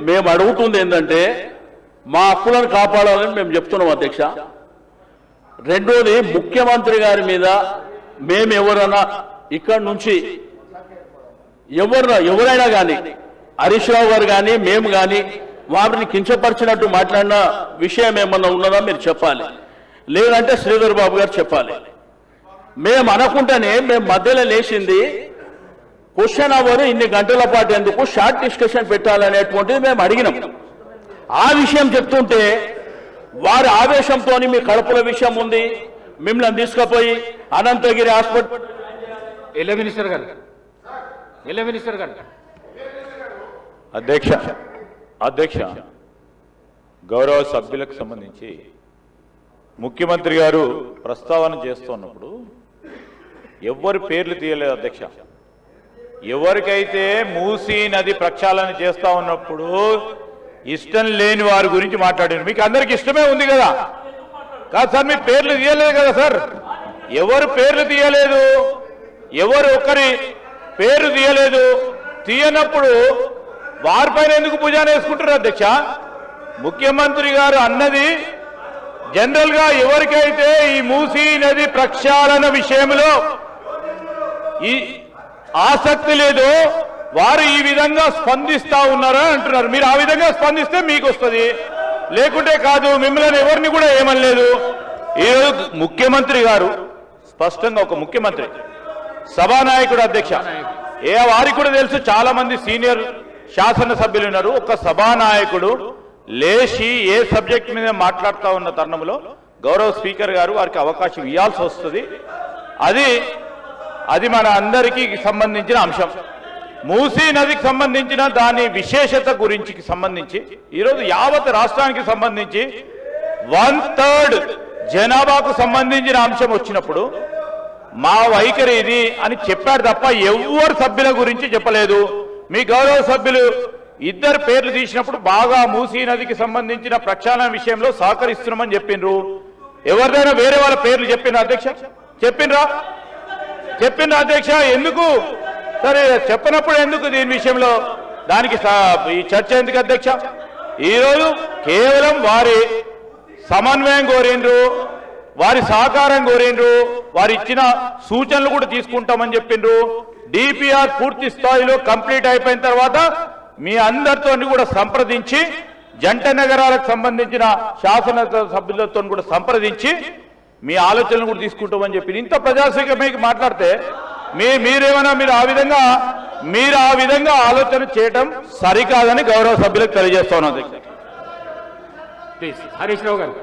మేము అడుగుతుంది ఏంటంటే మా హక్కులను కాపాడాలని మేము చెప్తున్నాం అధ్యక్ష. రెండోది, ముఖ్యమంత్రి గారి మీద మేము ఎవరైనా ఇక్కడి నుంచి ఎవరైనా కానీ హరీష్ రావు గారు కానీ మేము కానీ వారిని కించపరిచినట్టు మాట్లాడిన విషయం ఏమన్నా ఉన్నదా మీరు చెప్పాలి, లేదంటే శ్రీధర్ బాబు గారు చెప్పాలి. మేము అనుకుంటేనే మేము మధ్యలో లేచింది క్వశ్చన్ అవర్ ఇన్ని గంటల పాటు ఎందుకు షార్ట్ డిస్కషన్ పెట్టాలనేటువంటిది మేము అడిగినాం. ఆ విషయం చెప్తుంటే వారి ఆవేశంతో మీ కడుపుల విషయం ఉంది, మిమ్మల్ని తీసుకుపోయి అనంతగిరి హాస్పిటల్ అధ్యక్ష గౌరవ సభ్యులకు సంబంధించి ముఖ్యమంత్రి గారు ప్రస్తావన చేస్తున్నప్పుడు ఎవరి పేర్లు తీయలేదు అధ్యక్ష. ఎవరికైతే మూసీ నది ప్రక్షాళన చేస్తా ఉన్నప్పుడు ఇష్టం లేని వారి గురించి మాట్లాడారు. మీకు అందరికి ఇష్టమే ఉంది కదా, కాదు సార్, మీ పేర్లు తీయలేదు కదా సార్. ఎవరు పేర్లు తీయలేదు, ఎవరు ఒకరి పేరు తీయలేదు. తీయనప్పుడు వారిపైన ఎందుకు భుజాన వేసుకుంటారు అధ్యక్ష? ముఖ్యమంత్రి గారు అన్నది జనరల్ గా ఎవరికైతే ఈ మూసీ నది ప్రక్షాళన విషయంలో ఈ ఆసక్తి లేదో వారు ఈ విధంగా స్పందిస్తా ఉన్నారా అంటున్నారు. మీరు ఆ విధంగా స్పందిస్తే మీకు వస్తుంది, లేకుంటే కాదు. మిమ్మల్ని ఎవరిని కూడా ఏమనలేదు. ఈరోజు ముఖ్యమంత్రి గారు స్పష్టంగా, ఒక ముఖ్యమంత్రి సభానాయకుడు అధ్యక్ష, వారికి కూడా తెలుసు, చాలా మంది సీనియర్ శాసనసభ్యులు ఉన్నారు. ఒక సభానాయకుడు లేచి ఏ సబ్జెక్ట్ మీద మాట్లాడుతూ ఉన్న తరుణంలో గౌరవ స్పీకర్ గారు వారికి అవకాశం ఇవ్వాల్సి వస్తుంది. అది మన అందరికీ సంబంధించిన అంశం. మూసీ నదికి సంబంధించిన దాని విశేషత గురించి సంబంధించి ఈరోజు యావత్ రాష్ట్రానికి సంబంధించి 1/3 జనాభాకు సంబంధించిన అంశం వచ్చినప్పుడు మా వైఖరి ఇది అని చెప్పాడు తప్ప ఎవరు సభ్యుల గురించి చెప్పలేదు. మీ గౌరవ సభ్యులు ఇద్దరు పేర్లు తీసినప్పుడు బాగా మూసీ నదికి సంబంధించిన ప్రక్షాళన విషయంలో సహకరిస్తున్నామని చెప్పిండ్రు. ఎవరిదైనా వేరే వాళ్ళ పేర్లు చెప్పిండ్రా అధ్యక్ష? చెప్పిండ్రా అధ్యక్ష? ఎందుకు సరే చెప్పినప్పుడు ఎందుకు దీని విషయంలో దానికి ఈ చర్చ ఎందుకు అధ్యక్ష? ఈరోజు కేవలం వారి సమన్వయం కోరిండ్రు, వారి సహకారం కోరిండ్రు, వారు ఇచ్చిన సూచనలు కూడా తీసుకుంటామని చెప్పిండ్రు. డిపిఆర్ పూర్తి స్థాయిలో కంప్లీట్ అయిపోయిన తర్వాత మీ అందరితో కూడా సంప్రదించి జంట నగరాలకు సంబంధించిన శాసన సభ్యులతో కూడా సంప్రదించి మీ ఆలోచనలు కూడా తీసుకుంటామని చెప్పి ఇంత ప్రజాస్వామ్యంగా మాట్లాడితే మీరేమైనా మీరు ఆ విధంగా ఆలోచన చేయడం సరికాదని గౌరవ సభ్యులకు తెలియజేస్తా ఉన్నాను. హరీష్ రావు గారు